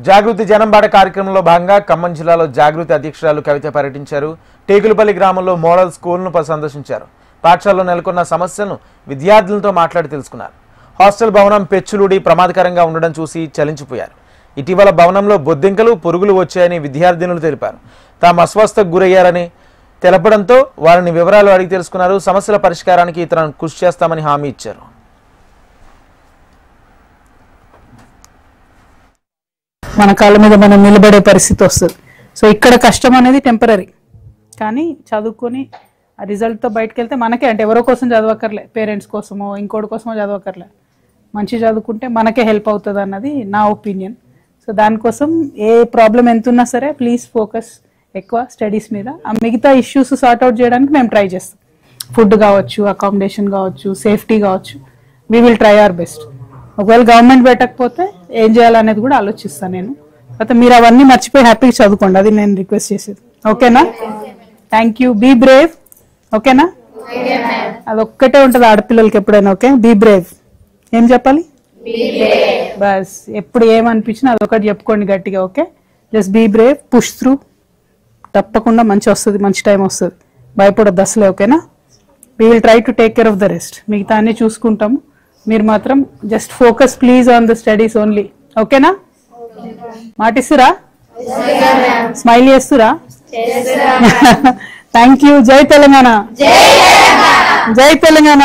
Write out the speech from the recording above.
జాగృతి జనంబాట కార్యక్రమంలో భాగంగా ఖమ్మం జిల్లాలో జాగృతి అధ్యక్షురాలు కవిత పర్యటించారు. టేకులపల్లి గ్రామంలో మోడల్ స్కూల్ను సందర్శించారు. పాఠశాలలో నెలకొన్న సమస్యలను విద్యార్థులతో మాట్లాడి తెలుసుకున్నారు. హాస్టల్ భవనం పెచ్చులుడి ప్రమాదకరంగా ఉండడం చూసి చలించిపోయారు. ఇటీవల భవనంలో బొద్దింకలు పురుగులు వచ్చాయని విద్యార్థినులు తెలిపారు. తాము అస్వస్థకు గురయ్యారని తెలపడంతో వారిని వివరాలు అడిగి తెలుసుకున్నారు. సమస్యల పరిష్కారానికి ఇతరులను కృషి చేస్తామని హామీ ఇచ్చారు. మన కాళ్ళ మీద మనం నిలబడే పరిస్థితి వస్తుంది. సో ఇక్కడ కష్టం అనేది టెంపరీ, కానీ చదువుకొని ఆ రిజల్ట్తో బయటకు వెళ్తే మనకే, అంటే ఎవరో కోసం చదవక్కర్లే, పేరెంట్స్ కోసమో ఇంకోటి కోసమో చదవక్కర్లే, మంచి చదువుకుంటే మనకే హెల్ప్ అవుతుంది అన్నది నా ఒపీనియన్. సో దానికోసం ఏ ప్రాబ్లం ఎంత ఉన్నా సరే ప్లీజ్ ఫోకస్ ఎక్కువ స్టడీస్ మీద. ఆ మిగతా ఇష్యూస్ సార్ట్అవుట్ చేయడానికి మేము ట్రై చేస్తాం. ఫుడ్ కావచ్చు, అకామిడేషన్ కావచ్చు, సేఫ్టీ కావచ్చు, we will try our best. ఒకవేళ గవర్నమెంట్ పెట్టకపోతే ఏం చేయాలనేది కూడా ఆలోచిస్తాను నేను. అయితే మీరు అవన్నీ మర్చిపోయి హ్యాపీగా చదువుకోండి, అది నేను రిక్వెస్ట్ చేసేది. ఓకేనా? Thank you. Be brave. ఓకేనా? అదొక్కటే ఉంటుంది ఆడపిల్లలకి ఎప్పుడైనా. Okay, be brave. ఏం చెప్పాలి? బస్ ఎప్పుడు ఏమనిపించినా అదొకటి చెప్పుకోండి గట్టిగా. Okay, just be brave, push through. తప్పకుండా మంచి వస్తుంది, మంచి టైం వస్తుంది. భయపడద్దు అసలే. ఓకేనా? We will try to take care of the rest. మిగతా అన్ని చూసుకుంటాము. మీరు మాత్రం just focus please on the studies only. ఓకేనా? మాటిస్తురా? స్మైల్ చేస్తురా? Thank you. జై తెలంగాణ. జై తెలంగాణ.